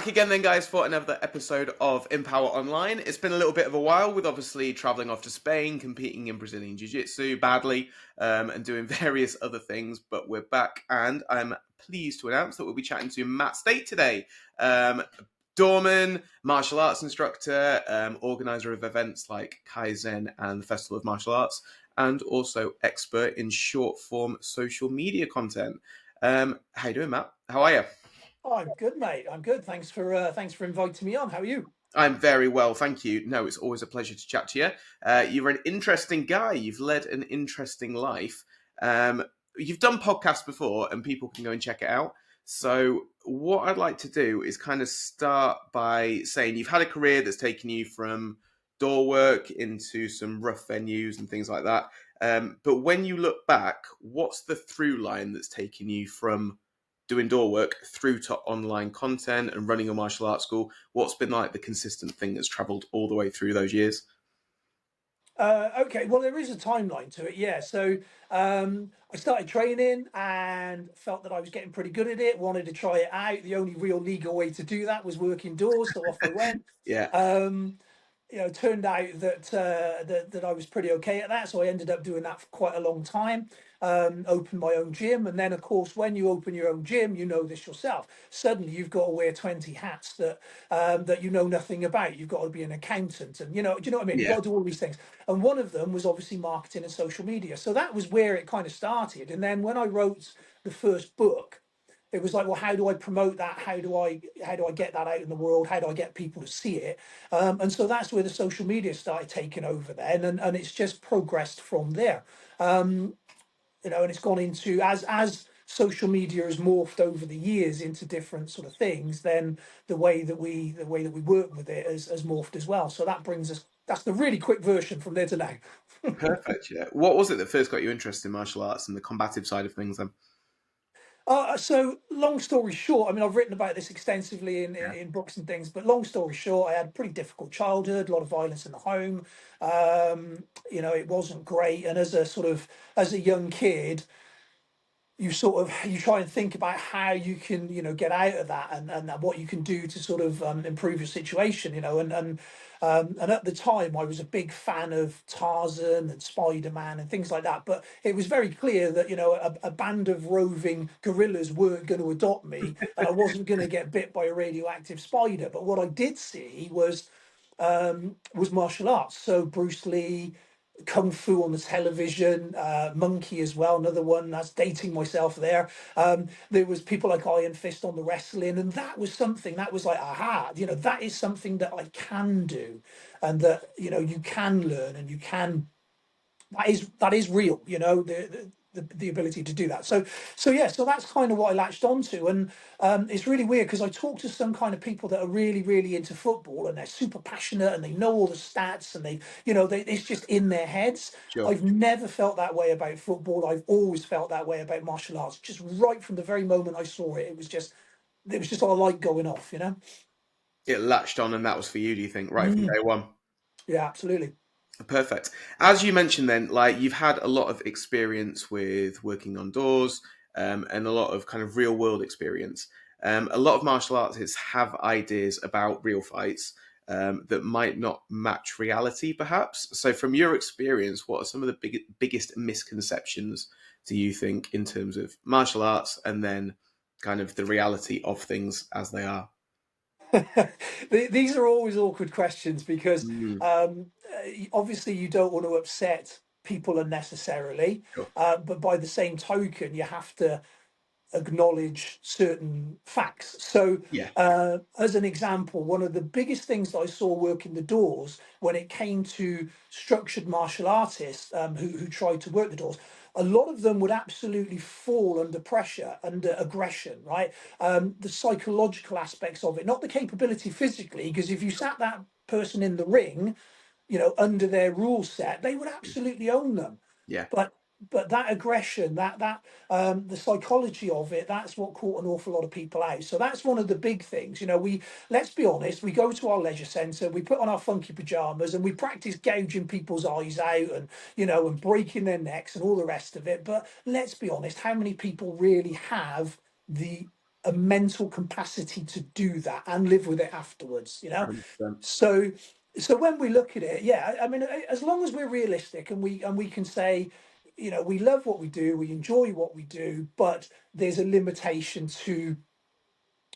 Back again then, guys, for another episode of Empower Online. It's been a little bit of a while with obviously travelling off to Spain, competing in Brazilian Jiu-Jitsu badly, and doing various other things. But we're back, and I'm pleased to announce that we'll be chatting to Matt Stait today. Doorman, martial arts instructor, organizer of events like Kaizen and the Festival of Martial Arts, and also expert in short-form social media content. How you doing, Matt? How are you? Oh, I'm good, mate. I'm good. Thanks for inviting me on. How are you? I'm very well, thank you. No, it's always a pleasure to chat to you. You're an interesting guy. You've led an interesting life. Um, you've done podcasts before, and people can go and check it out. So, what I'd like to do is kind of start by saying you've had a career that's taken you from door work into some rough venues and things like that. But when you look back, what's the through line that's taken you from doing door work through to online content and running a martial arts school? What's been like the consistent thing that's traveled all the way through those years? Okay, well, there is a timeline to it, yeah. So I started training and felt that I was getting pretty good at it. Wanted to try it out. The only real legal way to do that was working doors, so off I went. Yeah. Um, turned out that I was pretty okay at that, so I ended up doing that for quite a long time. Opened my own gym, and then of course, when you open your own gym, you know this yourself. Suddenly, you've got to wear 20 hats that you know nothing about. You've got to be an accountant, and do you know what I mean? You've Yeah. got to do all these things, and one of them was obviously marketing and social media. So that was where it kind of started. And then when I wrote the first book, it was like, well, how do I promote that? How do I get that out in the world? How do I get people to see it? And so that's where the social media started taking over then, and it's just progressed from there. Um, and it's gone into, as social media has morphed over the years into different sort of things, then the way that we work with it has morphed as well. So that's the really quick version from there to now. Perfect. Yeah. What was it that first got you interested in martial arts and the combative side of things then? So long story short, I mean, I've written about this extensively Yeah. in books and things, but long story short, I had a pretty difficult childhood, a lot of violence in the home. It wasn't great. And as a young kid, you try and think about how you can get out of that, and what you can do to sort of improve your situation, and at the time I was a big fan of Tarzan and Spider-Man and things like that, but it was very clear that a band of roving gorillas weren't going to adopt me, and I wasn't going to get bit by a radioactive spider. But what I did see was martial arts. So Bruce Lee, Kung Fu on the television, Monkey as well, another one. That's dating myself there. There was people like Iron Fist on the wrestling, and that was something that was like, aha, that is something that I can do, and that you can learn, and you can that is real, the ability to do that. So yeah, so that's kind of what I latched onto. And it's really weird because I talk to some kind of people that are really really into football, and they're super passionate, and they know all the stats, and it's just in their heads. Sure. I've never felt that way about football. I've always felt that way about martial arts. Just right from the very moment I saw it, it was just all like going off. It latched on and that was for you, do you think, right from Mm, day one? yeah, absolutely. Perfect. As you mentioned then, like you've had a lot of experience with working on doors, and a lot of kind of real world experience. A lot of martial artists have ideas about real fights that might not match reality, perhaps. So, from your experience, what are some of the biggest misconceptions do you think in terms of martial arts and then kind of the reality of things as they are? These are always awkward questions because Mm, obviously you don't want to upset people unnecessarily, sure. but by the same token, you have to acknowledge certain facts. So, Yeah. as an example, one of the biggest things that I saw working the doors when it came to structured martial artists who tried to work the doors, a lot of them would absolutely fall under pressure, under aggression, right? The psychological aspects of it, not the capability physically, because if you sat that person in the ring, under their rule set, they would absolutely own them. Yeah. But that aggression, the psychology of it, that's what caught an awful lot of people out. So that's one of the big things. We Let's be honest, we go to our leisure centre, we put on our funky pajamas, and we practice gouging people's eyes out, and breaking their necks and all the rest of it. But let's be honest, how many people really have the a mental capacity to do that and live with it afterwards, you know. 100%. So when we look at it, yeah, I mean, as long as we're realistic and we can say, you know, we love what we do, we enjoy what we do, but there's a limitation to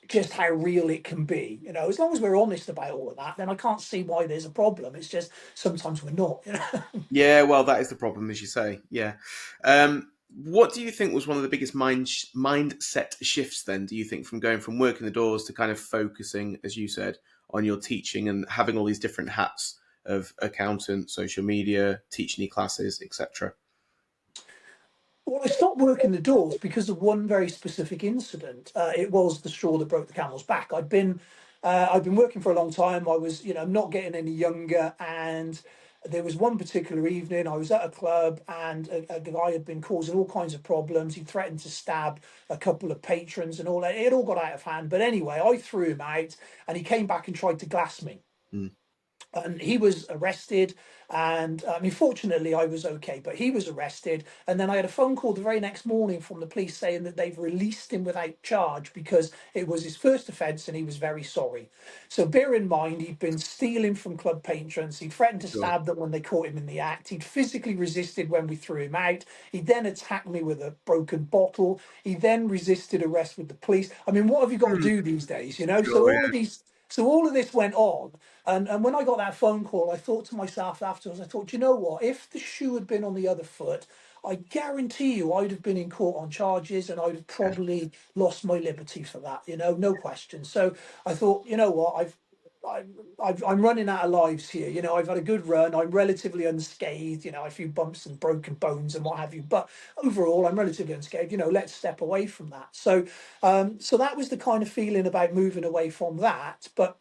just how real it can be. You know, as long as we're honest about all of that, then I can't see why there's a problem. It's just sometimes we're not, you know. Yeah, well, that is the problem, as you say. Yeah. What do you think was one of the biggest mindset shifts then, do you think, from going from working the doors to kind of focusing, as you said, on your teaching and having all these different hats of accountant, social media, teaching your classes, etc.? Well, I stopped working the doors because of one very specific incident. It was the straw that broke the camel's back. I'd been working for a long time. I was, you know, not getting any younger, and there was one particular evening I was at a club, and a guy had been causing all kinds of problems. He threatened to stab a couple of patrons and all that. It all got out of hand. But anyway, I threw him out, and he came back and tried to glass me, Mm. and he was arrested. And I mean, fortunately I was okay, but he was arrested. And then I had a phone call the very next morning from the police saying that they've released him without charge because it was his first offence and he was very sorry. So bear in mind, he'd been stealing from club patrons, he threatened to Sure. stab them when they caught him in the act, he'd physically resisted when we threw him out, he then attacked me with a broken bottle, he then resisted arrest with the police. I mean, what have you got to Mm. do these days, you know? Sure, yeah. So all of this went on, and when I got that phone call, I thought to myself afterwards, I thought, "Do you know what? If the shoe had been on the other foot, I guarantee you I'd have been in court on charges and I'd have Yeah. probably lost my liberty for that, you know, no question." So I thought, you know what, I'm running out of lives here. You know, I've had a good run. I'm relatively unscathed. You know, a few bumps and broken bones and what have you, but overall, I'm relatively unscathed. You know, let's step away from that. So that was the kind of feeling about moving away from that. But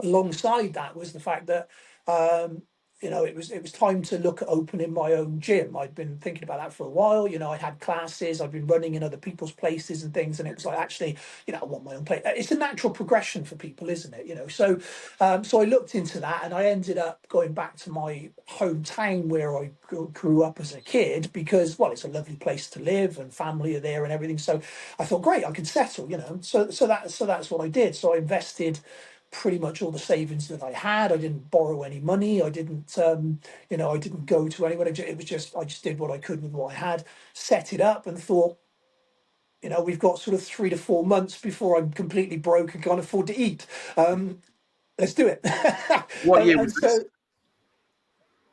alongside that was the fact that um, you know, it was time to look at opening my own gym. I'd been thinking about that for a while. You know, I had classes, I've been running in other people's places and things, and it was like, actually, you know, I want my own place. It's a natural progression for people, isn't it? You know, so I looked into that, and I ended up going back to my hometown where I grew up as a kid because, well, it's a lovely place to live and family are there and everything. So I thought, great, I could settle. You know, so that's what I did. So I invested pretty much all the savings that I had. I didn't borrow any money. I didn't, you know, I didn't go to anyone. It was just, I just did what I could with what I had, set it up, and thought, you know, we've got sort of 3 to 4 months before I'm completely broke and can't afford to eat. Let's do it. What and, year was and this? so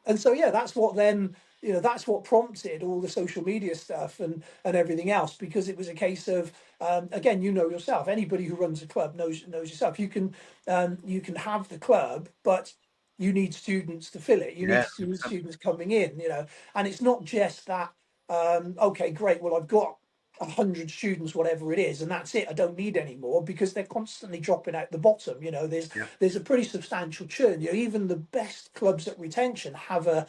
and so yeah, that's what then, you know, that's what prompted all the social media stuff and everything else, because it was a case of, again, you know yourself, anybody who runs a club knows yourself, you can have the club, but you need students to fill it, you Yeah, need 100%. students coming in, you know. And it's not just that, okay, great, well, I've got 100 students, whatever it is, and that's it, I don't need any more, because they're constantly dropping out the bottom. You know, Yeah, there's a pretty substantial churn. You know, even the best clubs at retention have a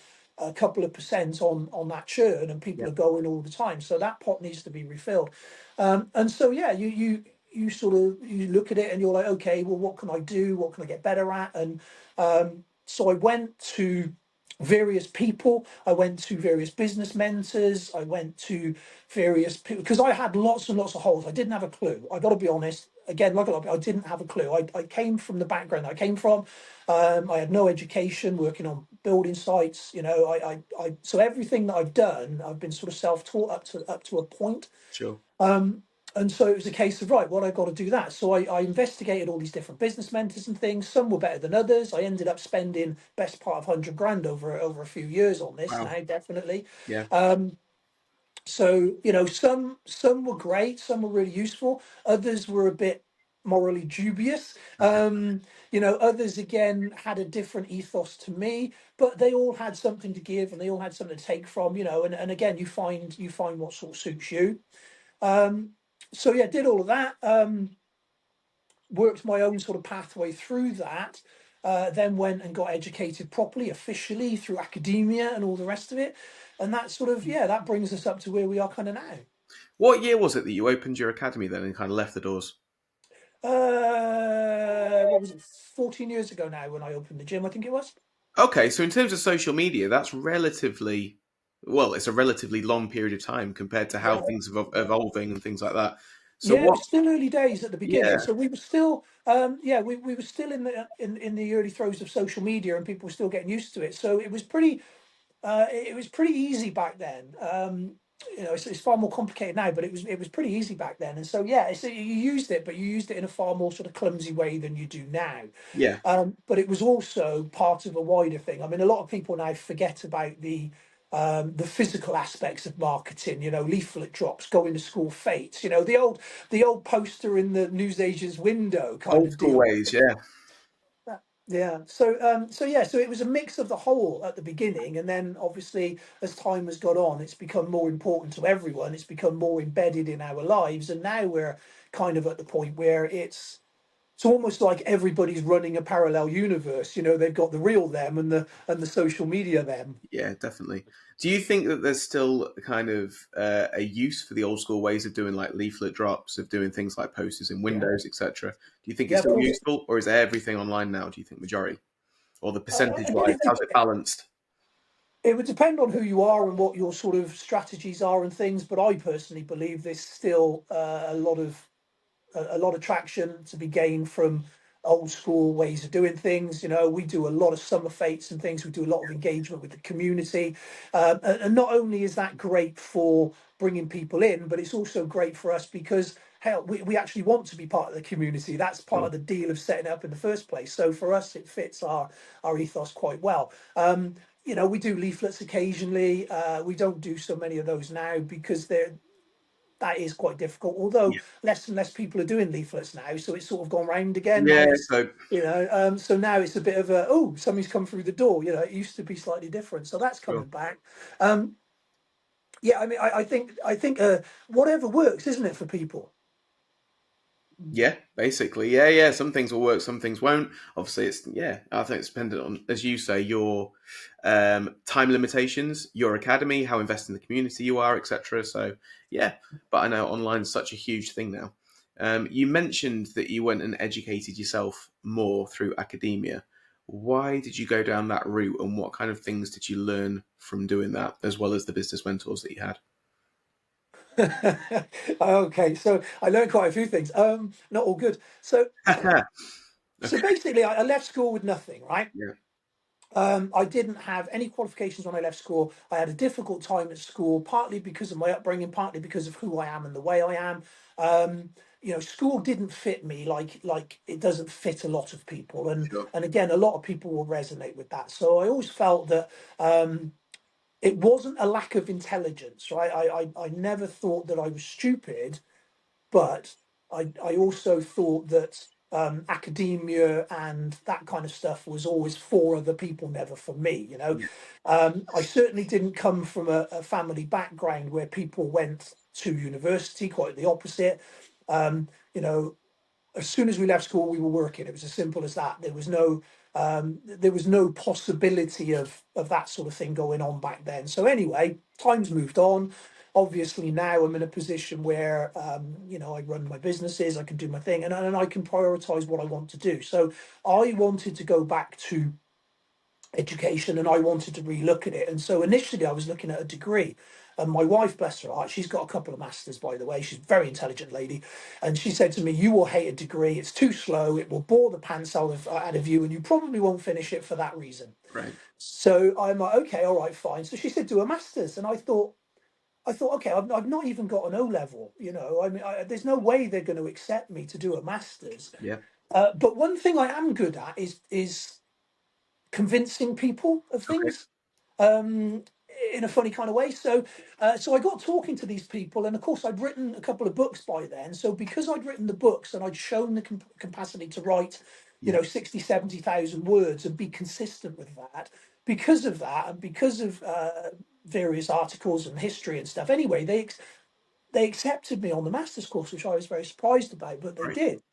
couple of percent on that churn, and yeah. people are going all the time. So that pot needs to be refilled. And so yeah, you sort of, you look at it and you're like, okay, well, what can I do? What can I get better at? And so I went to various people. I went to various business mentors. I went to various people because I had lots and lots of holes. I didn't have a clue. I got to be honest. Again, like a lot of people, I didn't have a clue. I came from the background I came from. I had no education working on building sites. You know, so everything that I've done, I've been sort of self-taught up to a point. Sure. And so it was a case of, right, well, I've got to do that. So I investigated all these different business mentors and things. Some were better than others. I ended up spending best part of 100 grand over a few years on this Wow. now, definitely. Yeah. So, you know, some were great, some were really useful, others were a bit morally dubious. Okay. You know, others again had a different ethos to me, but they all had something to give and they all had something to take from, you know, and again, you find what sort of suits you. Um, so yeah, did all of that. Worked my own sort of pathway through that. Then went and got educated properly, officially through academia and all the rest of it. And that sort of, yeah, that brings us up to where we are kind of now. What year was it that you opened your academy then and kind of left the doors? What was it? 14 years ago now when I opened the gym, I think it was. Okay, so in terms of social media, that's relatively well, it's a relatively long period of time compared to how Yeah, things are yeah. evolving and things like that. So Yeah, it what? was still early days at the beginning, Yeah, so we were still, we were still in the early throes of social media, and people were still getting used to it. So it was pretty easy back then. It's far more complicated now, but it was pretty easy back then. And so yeah, you used it, but you used it in a far more sort of clumsy way than you do now. yeah, But it was also part of a wider thing. I mean, a lot of people now forget about the physical aspects of marketing. Leaflet drops, going to school fates. The old poster in the newsagent's window kind old of school deal. ways. Yeah, Yeah. So it was a mix of the whole at the beginning, and then obviously as time has gone on, it's become more important to everyone. It's become more embedded in our lives, and now we're kind of at the point where it's almost like everybody's running a parallel universe. They've got the real them and the social media them. yeah, definitely. Do you think that there's still a kind of a use for the old school ways of doing like leaflet drops, of doing things like posters in Yeah. windows, etc.? Do you think it's Yeah, of still course. useful, or is everything online now? Do you think majority, or the percentage Again, wise, how's it balanced? it would depend on who you are and what your sort of strategies are and things. But I personally believe there's still a lot of traction to be gained from old school ways of doing things. We do a lot of summer fates and things. We do a lot of engagement with the community, and not only is that great for bringing people in, but it's also great for us because hell, we actually want to be part of the community. That's part Sure. of the deal of setting it up in the first place. So for us, it fits our ethos quite well. We do leaflets occasionally. We don't do so many of those now because that is quite difficult. Although Yeah, less and less people are doing leaflets now, so it's sort of gone round again. yeah. Now So so now it's a bit of somebody's come through the door. It used to be slightly different, so that's sure. coming back. Um, yeah, I mean, I think whatever works, isn't it, for people? Yeah, basically. Yeah, yeah. Some things will work, some things won't. Obviously, I think it's dependent on, as you say, your time limitations, your academy, how invested in the community you are, etc. So, yeah. But I know online's such a huge thing now. You mentioned that you went and educated yourself more through academia. Why did you go down that route, and what kind of things did you learn from doing that, as well as the business mentors that you had? Okay, so I learned quite a few things. Not all good. So so Okay. basically, I left school with nothing, right? Yeah. I didn't have any qualifications when I left school. I had a difficult time at school, partly because of my upbringing, partly because of who I am and the way I am. Um, School didn't fit me like it doesn't fit a lot of people, and Sure. and again, a lot of people will resonate with that. So I always felt that it wasn't a lack of intelligence, right? I never thought that I was stupid, but I also thought that academia and that kind of stuff was always for other people, never for me. Yeah. I certainly didn't come from a family background where people went to university. Quite the opposite. Um, you know, as soon as we left school, we were working. It was as simple as that. There was no possibility of that sort of thing going on back then. So anyway, times moved on. Obviously, now I'm in a position where I run my businesses, I can do my thing, and I can prioritize what I want to do. So I wanted to go back to education and I wanted to relook at it. And so initially I was looking at a degree. And my wife, bless her heart, she's got a couple of masters, by the way. She's a very intelligent lady. And she said to me, "You will hate a degree. It's too slow. It will bore the pants out of you. And you probably won't finish it for that reason." Right. So I'm like, okay, all right, fine. So she said, "Do a master's." And I thought, okay, I've not even got an O level. I mean, there's no way they're going to accept me to do a master's. Yeah. But one thing I am good at is convincing people of Okay. things um, in a funny kind of way. So I got talking to these people, and of course, I'd written a couple of books by then. So because I'd written the books and I'd shown the capacity to write, Yeah. 60, 70,000 words and be consistent with that, because of that, and because of various articles and history and stuff. Anyway, they accepted me on the master's course, which I was very surprised about, but they Right. did.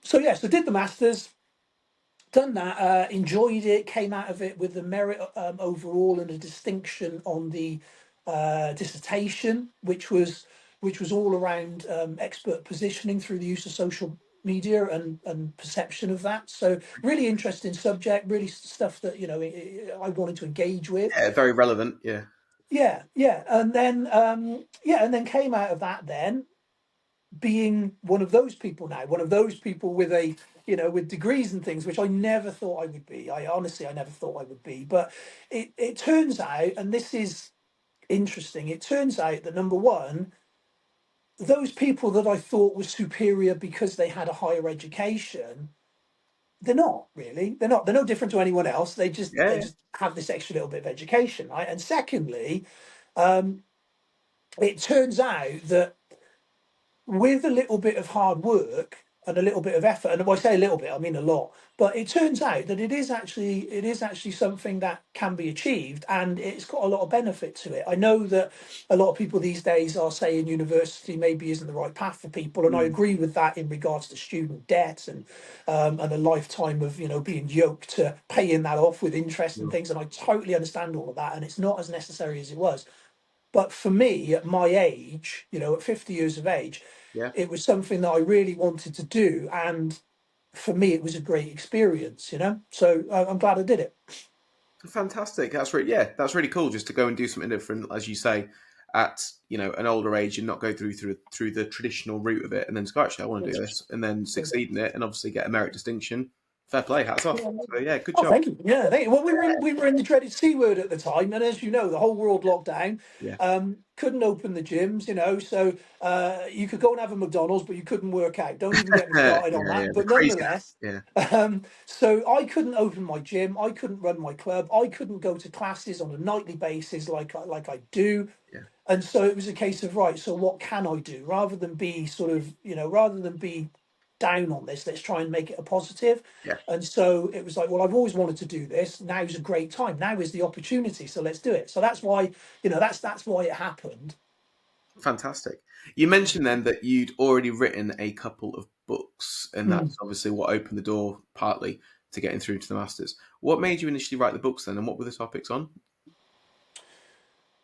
So yes, I did the masters, done that, enjoyed it, came out of it with a merit overall and a distinction on the dissertation, which was all around expert positioning through the use of social media and perception of that. So really interesting subject, really stuff that I wanted to engage with. Yeah. Very relevant. Yeah. Yeah, yeah, and then came out of that then. being one of those people now, one of those people with a, with degrees and things, which I never thought I would be. I never thought I would be. But it turns out, and this is interesting, it turns out that number one, those people that I thought were superior because they had a higher education, they're not really. They're not. They're no different to anyone else. They just Yeah, they yeah. just have this extra little bit of education, right? And secondly, um, it turns out that with a little bit of hard work and a little bit of effort, and when I say a little bit, I mean a lot, but it turns out that it is actually something that can be achieved, and it's got a lot of benefit to it. I know that a lot of people these days are saying university maybe isn't the right path for people, and I Mm, agree with that in regards to student debt and a lifetime of being yoked to paying that off with interest and sure. things, and I totally understand all of that, and it's not as necessary as it was. But for me, at my age, at 50 years of age, Yeah. it was something that I really wanted to do. And for me, it was a great experience. So I'm glad I did it. Fantastic. That's really, yeah, that's really cool just to go and do something different, as you say, at an older age and not go through the traditional route of it, and then just go, actually, I want to do this, and then succeed in it, and obviously get a merit distinction. Fair play, hats off. So yeah, good Oh, job. thank you. Yeah, thank you. Well, we were in the dreaded C word at the time, and as you know, the whole world locked down. Yeah. Couldn't open the gyms, so you could go and have a McDonald's, but you couldn't work out. Don't even get me Yeah, started on yeah, that. the But crazy. nonetheless, Yeah, so I couldn't open my gym, I couldn't run my club, I couldn't go to classes on a nightly basis like I do. yeah, And so it was a case of, right, so what can I do rather than be rather than be down on this, let's try and make it a positive. yeah. And so it was like, well, I've always wanted to do this, now's a great time, now is the opportunity, so let's do it. So that's why, that's why it happened. Fantastic. You mentioned then that you'd already written a couple of books, and Mm. that's obviously what opened the door partly to getting through to the masters. What made you initially write the books then, and what were the topics on?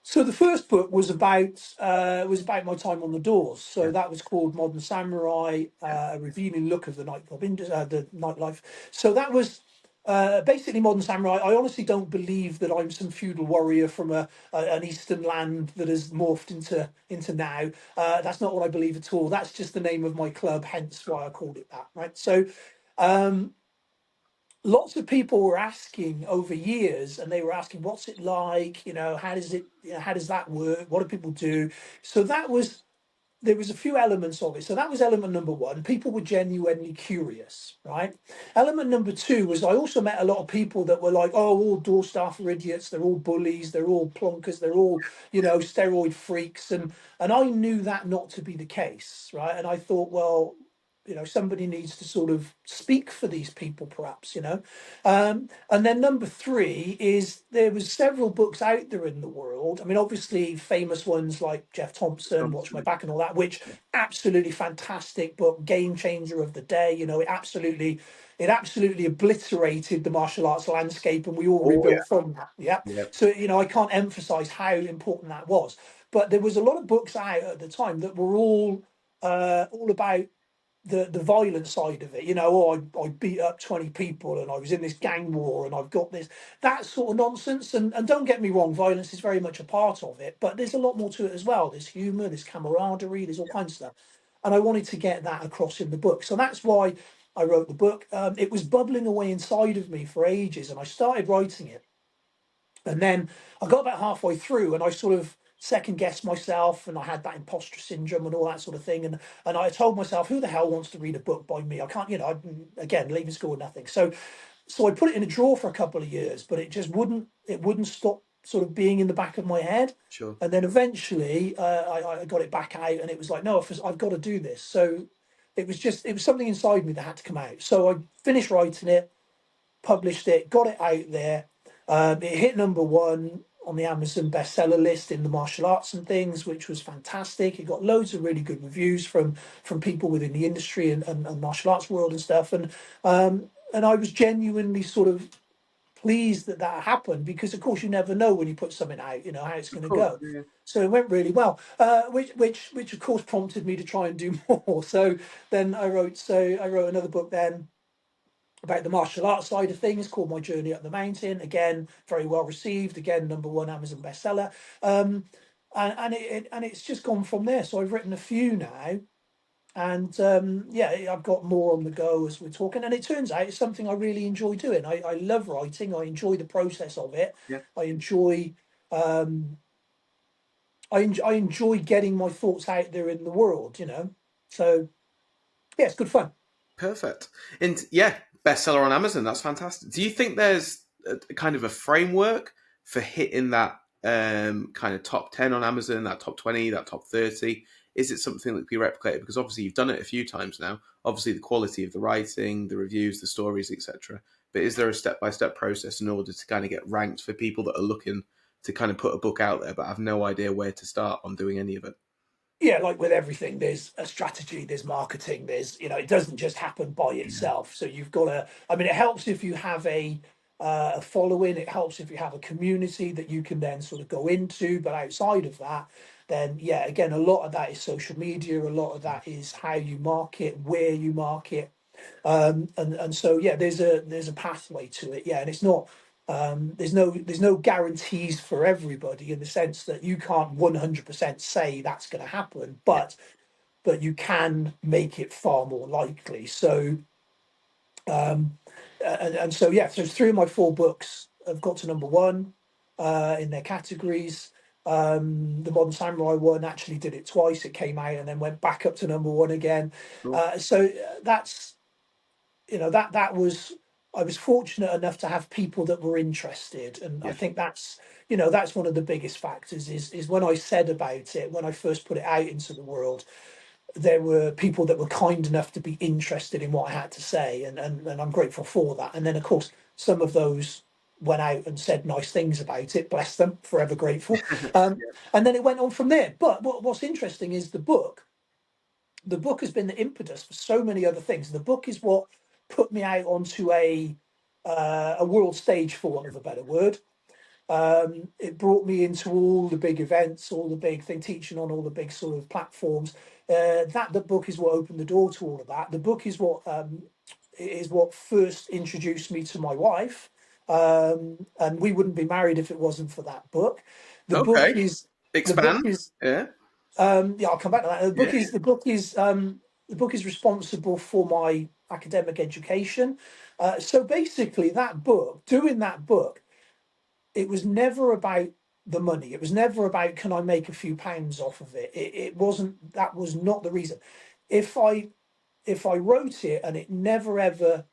So the first book was about my time on the doors. So Yeah, that was called Modern Samurai, yeah, a revealing look of the the nightlife. So that was basically Modern Samurai. I honestly don't believe that I'm some feudal warrior from an eastern land that has morphed into now. That's not what I believe at all. That's just the name of my club, hence why I called it that. Right. So. Um, Lots of people were asking over years, and they were asking, what's it like, how does it, how does that work, what do people do? So there was a few elements of it. So that was element number one. People were genuinely curious, right? Element number two was I also met a lot of people that were like, oh, all door staff are idiots, they're all bullies, they're all plonkers, they're all steroid freaks, and I knew that not to be the case, right? And I thought, well, somebody needs to sort of speak for these people, perhaps. And then number three is there was several books out there in the world. I mean, obviously famous ones like Jeff Thompson, Watch My Thompson. Back, and all that, which Yeah. absolutely fantastic book, game changer of the day. It absolutely obliterated the martial arts landscape, and we all Oh rebuilt from that. Yeah. yeah, yeah, So I can't emphasize how important that was. But there was a lot of books out at the time that were all about the violent side of it. I beat up 20 people and I was in this gang war and I've got this, that sort of nonsense. And don't get me wrong, violence is very much a part of it, but there's a lot more to it as well. There's humor, there's camaraderie, there's all kinds of stuff. And I wanted to get that across in the book. So that's why I wrote the book. It was bubbling away inside of me for ages, and I started writing it. And then I got about halfway through and I sort of second guessed myself, and I had that imposter syndrome and all that sort of thing. And I told myself, who the hell wants to read a book by me? I can't, again, leaving school with nothing. So I put it in a drawer for a couple of years, but it wouldn't stop sort of being in the back of my head. sure. And then eventually I got it back out, and it was like, no, I've got to do this. So it was something inside me that had to come out. So I finished writing it, published it, got it out there. It hit number one on the Amazon bestseller list in the martial arts and things, which was fantastic. It got loads of really good reviews from people within the industry and martial arts world and stuff. And I was genuinely sort of pleased that that happened, because of course you never know when you put something out, how it's Of going to course. go. Yeah. So it went really well, which of course prompted me to try and do more. So then I wrote another book then about the martial arts side of things, called My Journey Up the Mountain. Again, very well received. Again, number one Amazon bestseller. And it's just gone from there. So I've written a few now, And yeah, I've got more on the go as we're talking. And it turns out it's something I really enjoy doing. I love writing. I enjoy the process of it. Yeah. I enjoy um, I enjoy getting my thoughts out there in the world. So yeah, it's good fun. Perfect. And yeah, bestseller on Amazon. That's fantastic. Do you think there's a kind of a framework for hitting that kind of top 10 on Amazon, that top 20, that top 30? Is it something that can be replicated? Because obviously you've done it a few times now. Obviously the quality of the writing, the reviews, the stories, etc. But is there a step-by-step process in order to kind of get ranked for people that are looking to kind of put a book out there but have no idea where to start on doing any of it? Yeah, like with everything, there's a strategy, there's marketing, it doesn't just happen by Yeah. itself. So you've got to, I mean, it helps if you have a following, it helps if you have a community that you can then sort of go into. But outside of that, then yeah, again, a lot of that is social media, a lot of that is how you market, where you market. And so yeah, there's a pathway to it. Yeah, and it's not there's no guarantees for everybody in the sense that you can't 100% say that's going to happen, Yeah. but you can make it far more likely. So um, and so yeah, so 3 of my 4 books have got to number one in their categories. The Modern Samurai one actually did it twice. It came out and then went back up to number one again. Cool. So that's that was I was fortunate enough to have people that were interested, and I Yeah. think that's one of the biggest factors is when I said about it when I first put it out into the world, there were people that were kind enough to be interested in what I had to say, and I'm grateful for that. And then of course some of those went out and said nice things about it, bless them, forever grateful. Yeah. And then it went on from there. But what's interesting is the book has been the impetus for so many other things. The book is what put me out onto a world stage, for want of a better word. It brought me into all the big events, all the big thing, teaching on all the big sort of platforms. The book is what opened the door to all of that. The book is what first introduced me to my wife, and we wouldn't be married if it wasn't for that book. The book Okay. is the book Expand. is Yeah. yeah, I'll come back to that. Yeah. The book is responsible for my academic education. So basically, doing that book, it was never about the money. It was never about can I make a few pounds off of it. It wasn't. That was not the reason. If I if I wrote it and it never ever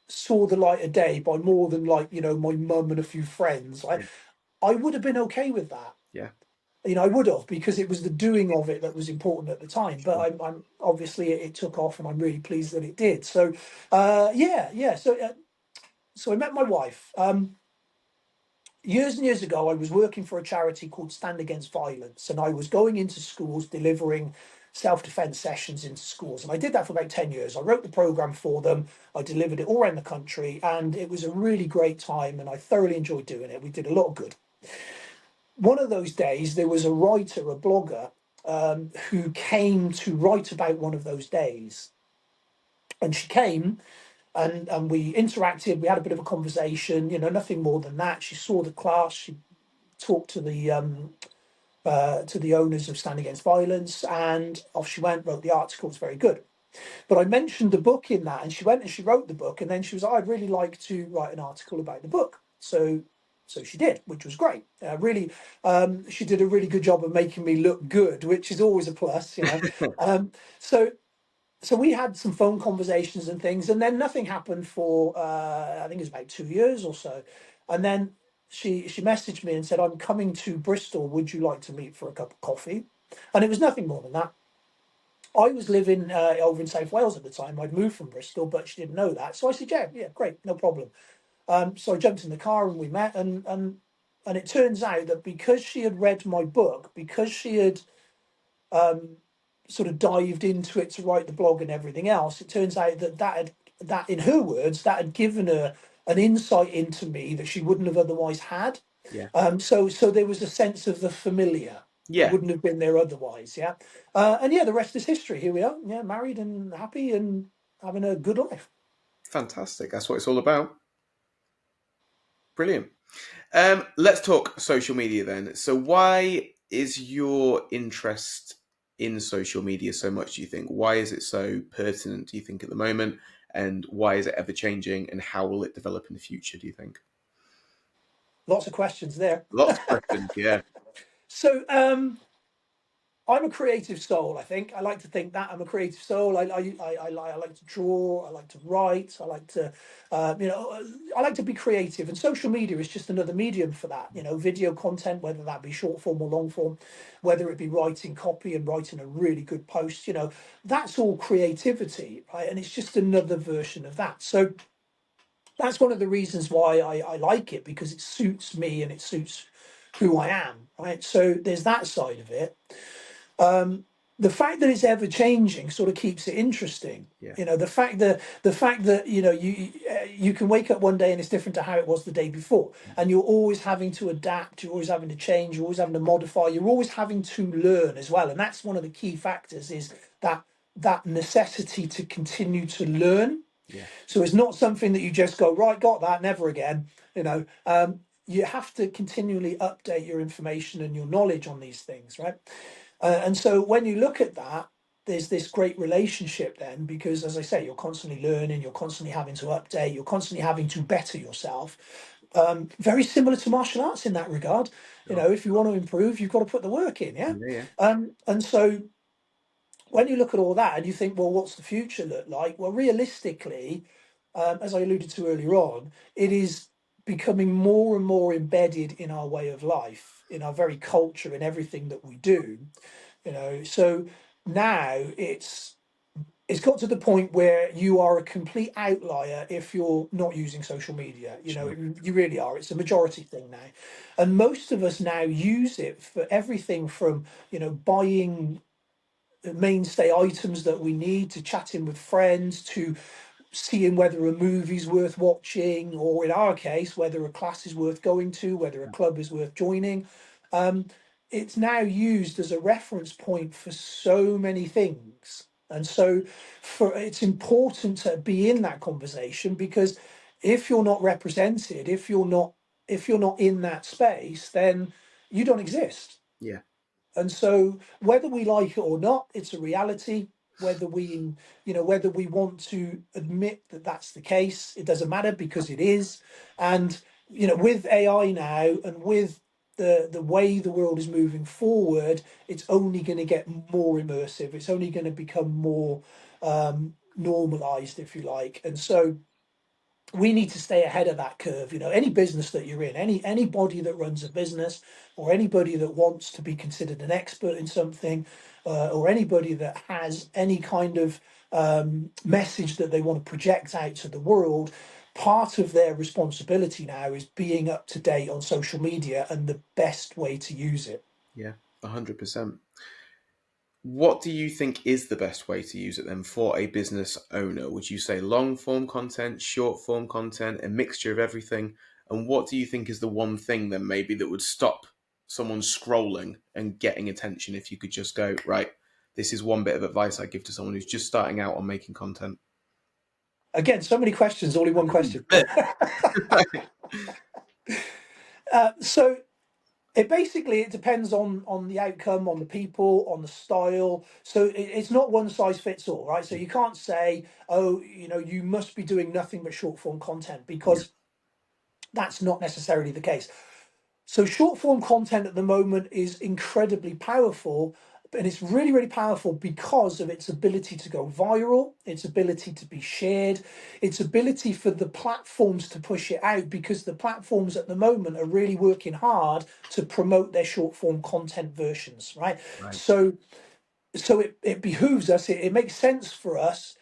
saw the light of day by more than like my mum and a few friends, Yeah. I would have been okay with that. Yeah. I would have, because it was the doing of it that was important at the time. But Sure. I'm obviously it took off, and I'm really pleased that it did. So, yeah, yeah. So I met my wife years and years ago. I was working for a charity called Stand Against Violence, and I was going into schools delivering self-defense sessions into schools, and I did that for about 10 years. I wrote the program for them. I delivered it all around the country, and it was a really great time, and I thoroughly enjoyed doing it. We did a lot of good. One of those days, there was a writer, a blogger, who came to write about one of those days. And she came and we interacted. We had a bit of a conversation, nothing more than that. She saw the class. She talked to the owners of Stand Against Violence, and off she went, wrote the article. It's very good. But I mentioned the book in that, and she went and she wrote the book, and then she was, "Oh, I'd really like to write an article about the book." So she did, which was great. Really, she did a really good job of making me look good, which is always a plus. So so we had some phone conversations and things, and then nothing happened for I think it was about 2 years or so, and then she messaged me and said, "I'm coming to Bristol. Would you like to meet for a cup of coffee?" And it was nothing more than that. I was living over in South Wales at the time. I'd moved from Bristol, but she didn't know that. So I said, "Yeah, yeah, great, no problem." So I jumped in the car and we met, and it turns out that because she had read my book, because she had um, sort of dived into it to write the blog and everything else, it turns out that in her words that had given her an insight into me that she wouldn't have otherwise had. Yeah. So there was a sense of the familiar that Yeah. wouldn't have been there otherwise. Yeah, and yeah, the rest is history. Here we are. Yeah, married and happy and having a good life. Fantastic. That's what it's all about. Brilliant. Let's talk social media then. So, why is your interest in social media so much, do you think? Why is it so pertinent, do you think, at the moment? And why is it ever changing? And how will it develop in the future, do you think? Lots of questions there. Lots of questions, yeah. So I'm a creative soul. I think I like to think that I'm a creative soul. I like to draw. I like to write. I like to, I like to be creative. And social media is just another medium for that. Video content, whether that be short form or long form, whether it be writing copy and writing a really good post. That's all creativity, right? And it's just another version of that. So that's one of the reasons why I like it, because it suits me and it suits who I am, right? So there's that side of it. The fact that it's ever changing sort of keeps it interesting. Yeah. The fact that you can wake up one day and it's different to how it was the day before, and you're always having to adapt, you're always having to change, you're always having to modify, you're always having to learn as well. And that's one of the key factors, is that necessity to continue to learn. Yeah. So it's not something that you just go, right, got that, never again. You have to continually update your information and your knowledge on these things, right? And so when you look at that, there's this great relationship then, because as I say, you're constantly learning, you're constantly having to update, you're constantly having to better yourself. Very similar to martial arts in that regard. Sure. If you want to improve, you've got to put the work in, yeah. Yeah, yeah. And so when you look at all that and you think, well, what's the future look like? Well, realistically, as I alluded to earlier on, it is becoming more and more embedded in our way of life, in our very culture, in everything that we do. So now it's got to the point where you are a complete outlier if you're not using social media. Sure. You really are. It's a majority thing now, and most of us now use it for everything from buying mainstay items that we need, to chatting with friends, to seeing whether a movie's worth watching, or in our case, whether a class is worth going to, whether a club is worth joining. Um, it's now used as a reference point for so many things. And so it's important to be in that conversation, because if you're not represented, if you're not in that space, then you don't exist. Yeah. And so whether we like it or not, it's a reality. Whether we want to admit that that's the case, it doesn't matter, because it is. And with AI now, and with the way the world is moving forward, it's only going to get more immersive. It's only going to become more normalized, if you like. And so we need to stay ahead of that curve. Any business that you're in, anybody that runs a business, or anybody that wants to be considered an expert in something, or anybody that has any kind of message that they want to project out to the world, part of their responsibility now is being up to date on social media and the best way to use it. Yeah. 100%. What do you think is the best way to use it then for a business owner? Would you say long form content, short form content, a mixture of everything? And what do you think is the one thing then maybe that would stop someone scrolling and getting attention if you could just go, right, this is one bit of advice I give to someone who's just starting out on making content? Again, so many questions, all in one question. So it depends on the outcome, on the people, on the style. So it's not one size fits all, right? So you can't say, oh, you must be doing nothing but short form content, Yeah. because that's not necessarily the case. So short form content at the moment is incredibly powerful, and it's really, really powerful because of its ability to go viral, its ability to be shared, its ability for the platforms to push it out, because the platforms at the moment are really working hard to promote their short form content versions, right? Right. So it behooves us, it makes sense for us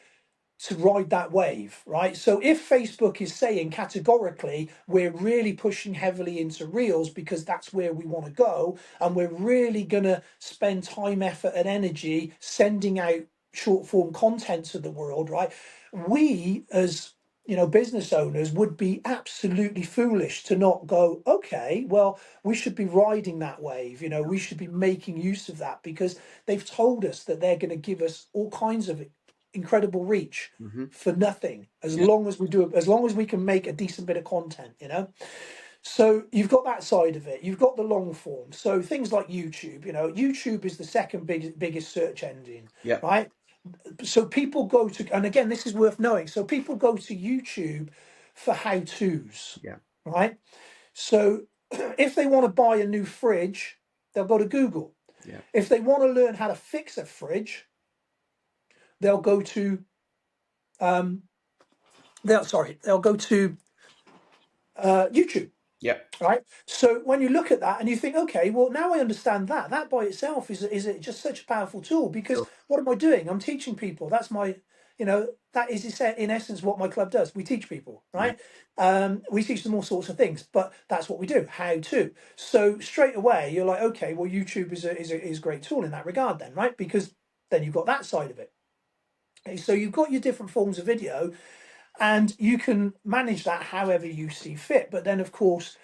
to ride that wave, right? So if Facebook is saying categorically, we're really pushing heavily into Reels because that's where we want to go, and we're really going to spend time, effort, and energy sending out short form content to the world, right? We, as business owners, would be absolutely foolish to not go, okay, well, we should be riding that wave. We should be making use of that, because they've told us that they're going to give us all kinds of incredible reach Mm-hmm. for nothing, as Yeah. long as we can make a decent bit of content. So you've got that side of it. You've got the long form. So things like YouTube. YouTube is the second biggest search engine, Yeah. right? So people go to, and again, this is worth knowing. So people go to YouTube for how tos, Yeah. right? So if they want to buy a new fridge, they'll go to Google. Yeah. If they want to learn how to fix a fridge, they'll go to they'll go to YouTube. Yeah. Right. So when you look at that and you think, okay, well, now I understand that. That by itself is just such a powerful tool because Sure. what am I doing? I'm teaching people. That's my, that is in essence what my club does. We teach people, Yeah. right? We teach them all sorts of things, but that's what we do. How to. So straight away, you're like, okay, well, YouTube is a great tool in that regard, then, right? Because then you've got that side of it. Okay, so you've got your different forms of video, and you can manage that however you see fit. But then, of course,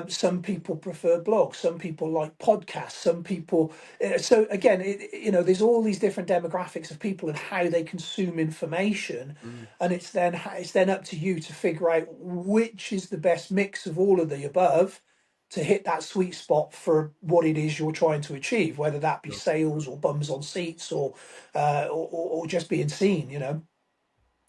some people prefer blogs. Some people like podcasts. Some people. So again, there's all these different demographics of people and how they consume information, Mm. and it's then up to you to figure out which is the best mix of all of the above to hit that sweet spot for what it is you're trying to achieve, whether that be Sure. sales or bums on seats or just being seen.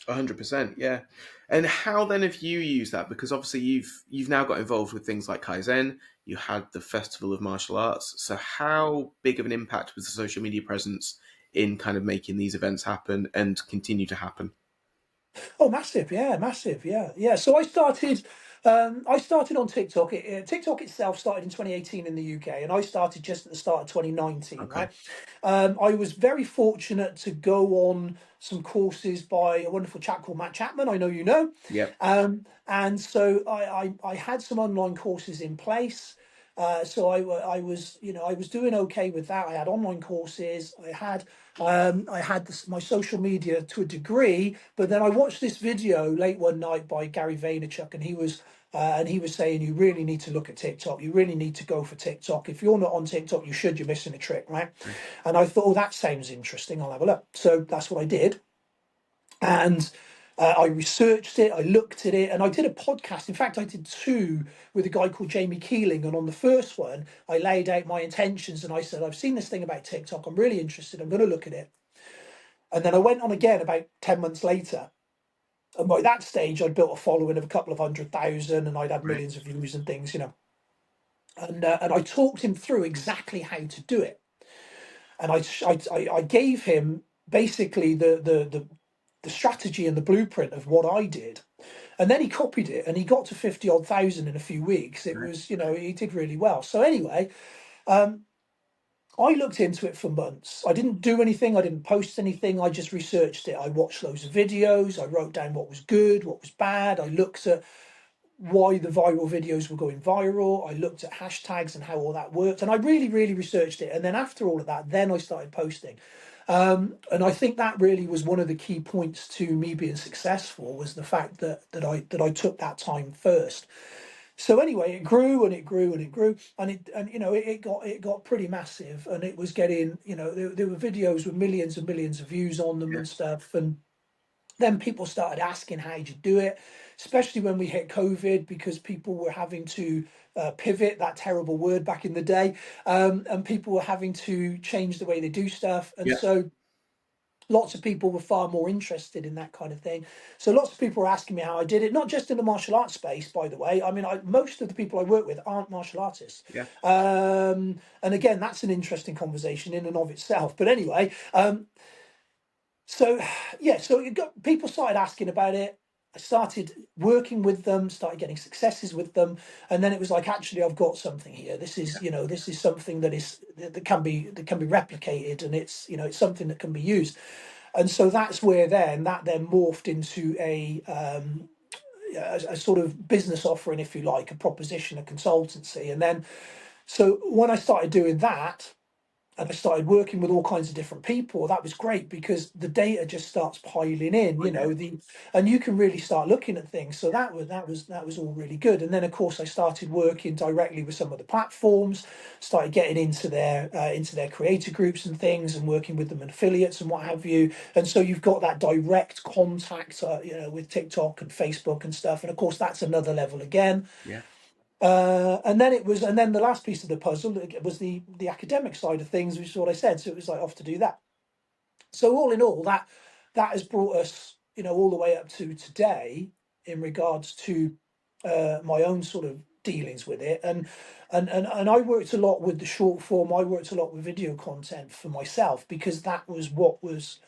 100%, yeah. And how then have you used that? Because obviously you've now got involved with things like Kaizen. You had the Festival of Martial Arts. So how big of an impact was the social media presence in kind of making these events happen and continue to happen? Oh, massive! Yeah, massive! Yeah, yeah. So I started. I started on TikTok. TikTok itself started in 2018 in the UK, and I started just at the start of 2019. Okay. Right. I was very fortunate to go on some courses by a wonderful chap called Matt Chapman. I know you know. Yep. And so I had some online courses in place. So I was doing okay with that. I had online courses. I had my social media to a degree, but then I watched this video late one night by Gary Vaynerchuk, and he was saying you really need to look at TikTok. You really need to go for TikTok. If you're not on TikTok, you should. You're missing a trick, right? Okay. And I thought, oh, that sounds interesting. I'll have a look. So that's what I did, and I researched it, I looked at it, and I did a podcast. In fact, I did two with a guy called Jamie Keeling. And on the first one, I laid out my intentions and I said, I've seen this thing about TikTok. I'm really interested. I'm going to look at it. And then I went on again about 10 months later. And by that stage, I'd built a following of a couple of 100,000 and I'd had Right. millions of views and things. And I talked him through exactly how to do it. And I gave him basically the strategy and the blueprint of what I did. And then he copied it and he got to 50 odd thousand in a few weeks. It Right. was, he did really well. So anyway, um, I looked into it for months. I didn't do anything. I didn't post anything. I just researched it. I watched loads of videos. I wrote down what was good, what was bad. I looked at why the viral videos were going viral. I looked at hashtags and how all that worked. And I really, really researched it. And then after all of that, then I started posting. And I think that really was one of the key points to me being successful was the fact that I took that time first. So anyway, it grew and it grew and it grew and it got pretty massive, and it was getting there were videos with millions and millions of views on them Yeah. and stuff. And then people started asking how'd you do it, especially when we hit COVID, because people were having to pivot, that terrible word back in the day, and people were having to change the way they do stuff. And Yeah. so lots of people were far more interested in that kind of thing. So lots of people were asking me how I did it, not just in the martial arts space, by the way. I mean, most of the people I work with aren't martial artists. Yeah. And again, that's an interesting conversation in and of itself. But anyway, so yeah, so people started asking about it. I started working with them, started getting successes with them, and then it was like, actually, I've got something here. This is something that can be replicated, and it's something that can be used. And so that's where that then morphed into a sort of business offering, if you like, a proposition, a consultancy. And then so when I started doing that, and I started working with all kinds of different people, that was great because the data just starts piling in, Oh, yeah. and you can really start looking at things. So that was all really good. And then of course I started working directly with some of the platforms, started getting into their creator groups and things, and working with them and affiliates and what have you. And so you've got that direct contact, with TikTok and Facebook and stuff. And of course that's another level again. Yeah. And then and then the last piece of the puzzle was the academic side of things, which is what I said. So it was like off to do that. So all in all, that has brought us, all the way up to today in regards to my own sort of dealings with it. And I worked a lot with the short form. I worked a lot with video content for myself because that was what was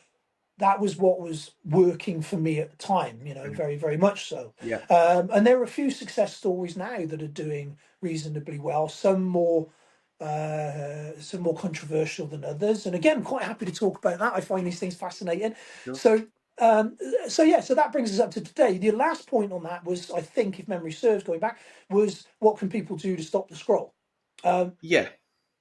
working for me at the time, very, very much so. Yeah. And there are a few success stories now that are doing reasonably well, some more controversial than others. And again, I'm quite happy to talk about that. I find these things fascinating. Sure. So that brings us up to today. The last point on that was, I think, if memory serves, going back, was what can people do to stop the scroll? Um, Yeah.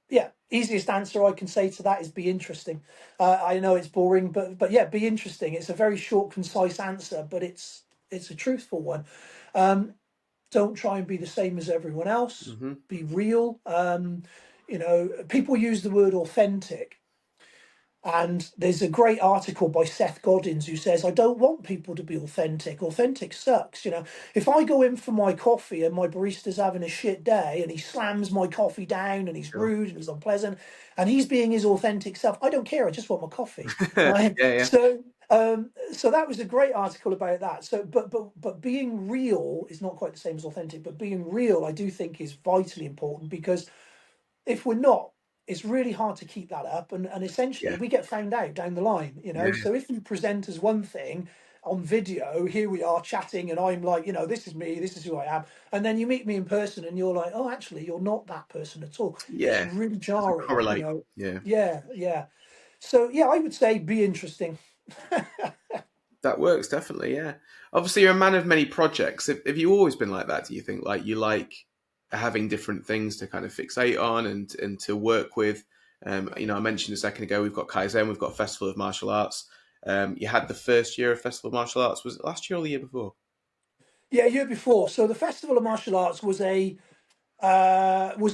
yeah, easiest answer I can say to that is be interesting. I know it's boring, but yeah, be interesting. It's a very short, concise answer, but it's a truthful one. Um, don't try and be the same as everyone else. Hmm. Be real. People use the word authentic. And there's a great article by Seth Godin who says, I don't want people to be authentic. Authentic sucks. If I go in for my coffee and my barista's having a shit day and he slams my coffee down and he's Sure. rude and he's unpleasant and he's being his authentic self, I don't care. I just want my coffee. Right. Yeah. Yeah. So that was a great article about that. So, but being real is not quite the same as authentic, but being real, I do think, is vitally important because if we're not, it's really hard to keep that up. And essentially, Yeah. we get found out down the line, Yeah. So if you present as one thing on video, here we are chatting, and I'm like, this is me, this is who I am. And then you meet me in person, and you're like, oh, actually, you're not that person at all. It's Yeah. really Doesn't correlate. jarring. Yeah. Yeah, yeah. So, yeah, I would say be interesting. That works definitely. Yeah. Obviously, you're a man of many projects. Have you always been like that? Do you think like you like having different things to kind of fixate on and to work with? I mentioned a second ago we've got Kaizen, we've got Festival of Martial Arts. You had the first year of Festival of Martial Arts. Was it last year or the year before? Yeah, year before. So the Festival of Martial Arts was a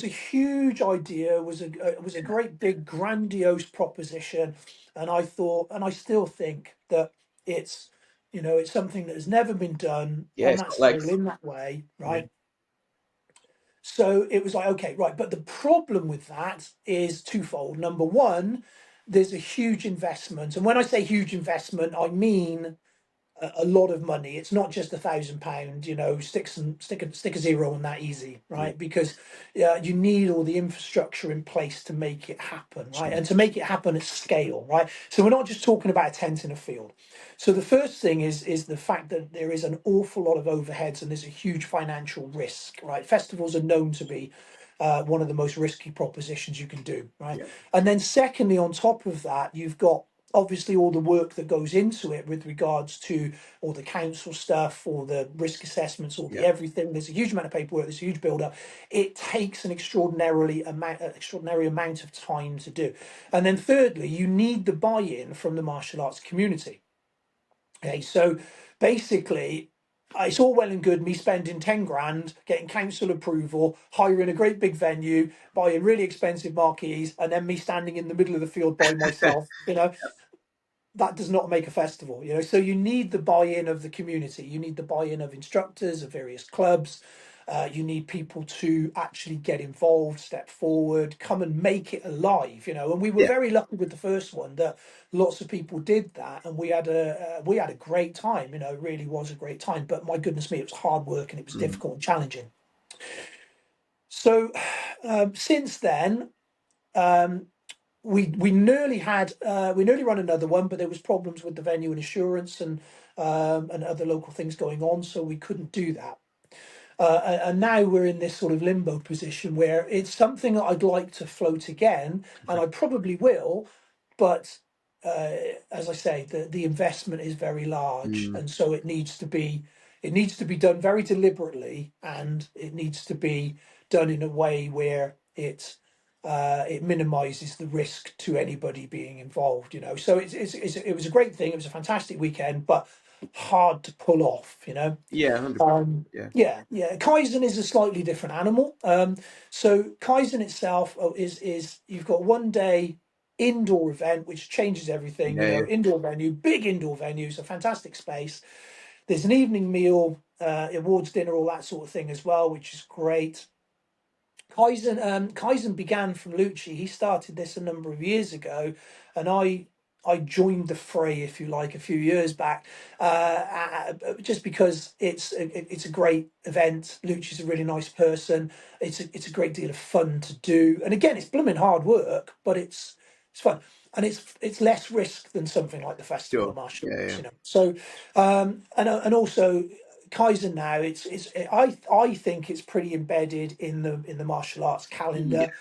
huge idea, was a great big grandiose proposition, and I thought, and I still think that it's something that has never been done Yeah, on it's that got scale legs. in that way, Yeah. right? So it was like, okay, right, but the problem with that is twofold. Number one, there's a huge investment, and when I say huge investment, I mean a lot of money. It's not just £1,000, stick a zero on that easy, Yeah. right? Because you need all the infrastructure in place to make it happen, right? Sure. And to make it happen at scale, right? So we're not just talking about a tent in a field. So the first thing is the fact that there is an awful lot of overheads and there's a huge financial risk, right? Festivals are known to be one of the most risky propositions you can do, right? Yeah. And then secondly, on top of that, you've got obviously all the work that goes into it with regards to all the council stuff, all the risk assessments, all the Yeah. everything. There's a huge amount of paperwork. There's a huge build up. It takes an extraordinary amount of time to do. And then thirdly, you need the buy-in from the martial arts community. Okay, so basically, it's all well and good me spending 10 grand, getting council approval, hiring a great big venue, buying really expensive marquees, and then me standing in the middle of the field by myself. That does not make a festival. So you need the buy-in of the community, you need the buy-in of instructors of various clubs, you need people to actually get involved, step forward, come and make it alive. And we were Yeah. very lucky with the first one that lots of people did that, and we had a great time. It really was a great time, but my goodness me, it was hard work and it was Mm. difficult and challenging. So since then, um, we nearly run another one, but there was problems with the venue and insurance and other local things going on, so we couldn't do that. And now we're in this sort of limbo position where it's something that I'd like to float again, and Okay. I probably will, but uh, as I say, the investment is very large, Mm. and so it needs to be done very deliberately, and it needs to be done in a way where it minimises the risk to anybody being involved. So it was a great thing. It was a fantastic weekend, but hard to pull off. Yeah. 100%. Yeah. Yeah, yeah. Kaizen is a slightly different animal. So Kaizen itself is you've got 1 day indoor event which changes everything. Yeah. Yeah. Indoor venue, big indoor venue, it's a fantastic space. There's an evening meal, awards dinner, all that sort of thing as well, which is great. Kaizen began from Lucci. He started this a number of years ago, and I joined the fray, if you like, a few years back, just because it's a great event. Lucci's a really nice person. It's a great deal of fun to do, and again, it's blooming hard work, but it's fun, and it's less risk than something like the Festival of Sure. Martial Yeah, Arts, yeah. So, and also Kaizen now, I think it's pretty embedded in the martial arts Yeah. calendar.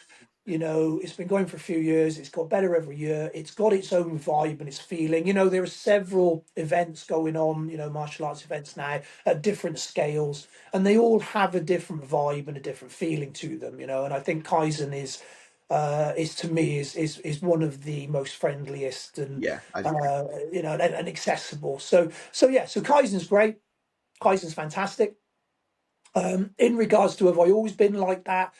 It's been going for a few years. It's got better every year. It's got its own vibe and its feeling. There are several events going on, martial arts events now at different scales, and they all have a different vibe and a different feeling to them. And I think Kaizen is to me is one of the most friendliest and Yeah, I'd agree. and accessible. So yeah, so Kaizen's great. Kaizen's fantastic. In regards to have I always been like that?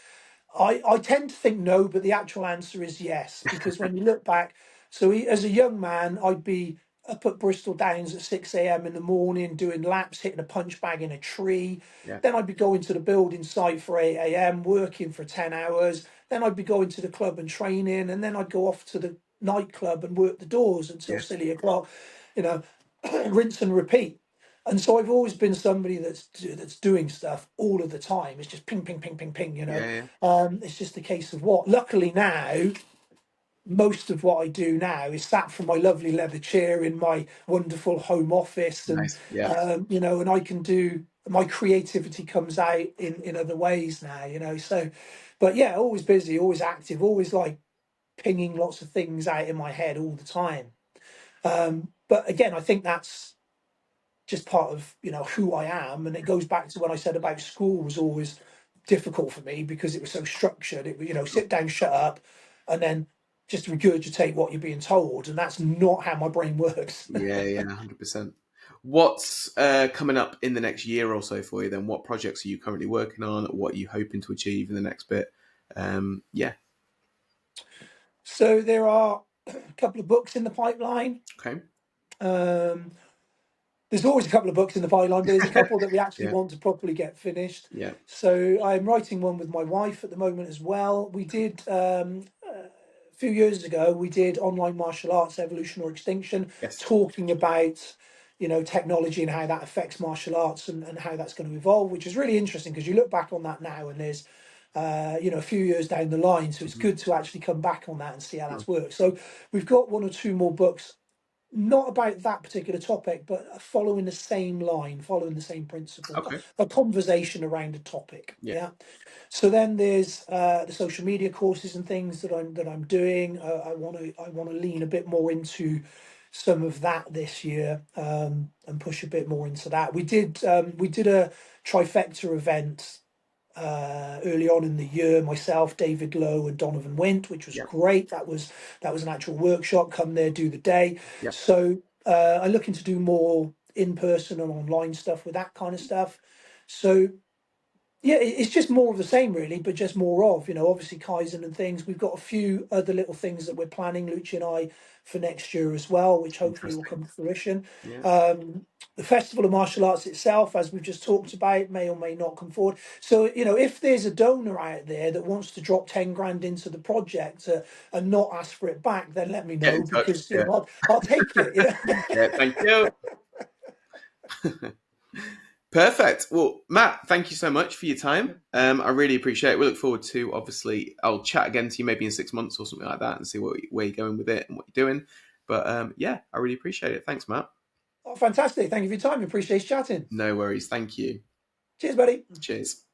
I tend to think no, but the actual answer is yes, because when you look back, as a young man, I'd be up at Bristol Downs at 6 a.m. in the morning doing laps, hitting a punch bag in a tree. Yeah. Then I'd be going to the building site for 8 a.m., working for 10 hours. Then I'd be going to the club and training, and then I'd go off to the nightclub and work the doors until Yeah. silly o'clock, you know, rinse and repeat. And so I've always been somebody that's doing stuff all of the time. It's just ping, ping, ping, ping, ping. Yeah, yeah. It's just a case of what. Luckily now, most of what I do now is sat from my lovely leather chair in my wonderful home office, and Nice. Yeah. and I can do my creativity comes out in other ways now. So, but yeah, always busy, always active, always like pinging lots of things out in my head all the time. But again, I think that's just part of who I am, and it goes back to when I said about school was always difficult for me because it was so structured. It was sit down, shut up, and then just regurgitate what you're being told, and that's not how my brain works. Yeah, yeah, 100%. What's coming up in the next year or so for you then? What projects are you currently working on? What are you hoping to achieve in the next bit? Yeah. So there are a couple of books in the pipeline. Okay. Um, there's always a couple of books in the pipeline, but there's a couple that we actually Yeah. want to properly get finished. Yeah. So I'm writing one with my wife at the moment as well. We did a few years ago. We did online martial arts evolution or extinction, Yes. talking about technology and how that affects martial arts and how that's going to evolve, which is really interesting because you look back on that now and there's a few years down the line. So it's Mhm. good to actually come back on that and see how Sure. that's worked. So we've got one or two more books not about that particular topic, but following the same line, following the same principle, Okay. a conversation around a topic. Yeah. Yeah. So then there's the social media courses and things that I'm doing. I want to lean a bit more into some of that this year and push a bit more into that. We did a trifecta event early on in the year, myself, David Lowe, and Donovan Wint, which was Yeah. great. That was an actual workshop. Come there, do the day. Yeah. So I'm looking to do more in person and online stuff with that kind of stuff. So yeah, it's just more of the same, really, but just more of, obviously Kaizen and things. We've got a few other little things that we're planning, Lucci and I, for next year as well, which hopefully will Interesting. come to fruition. Yeah. The Festival of Martial Arts itself, as we've just talked about, may or may not come forward. So, if there's a donor out there that wants to drop 10 grand into the project and not ask for it back, then let me Get know in touch. because, Yeah. I'll take it. Yeah. Thank you. Perfect. Well, Matt, thank you so much for your time. I really appreciate it. We look forward to, obviously, I'll chat again to you maybe in 6 months or something like that and see where you're going with it and what you're doing. But yeah, I really appreciate it. Thanks, Matt. Oh, fantastic. Thank you for your time. Appreciate chatting. No worries. Thank you. Cheers, buddy. Cheers.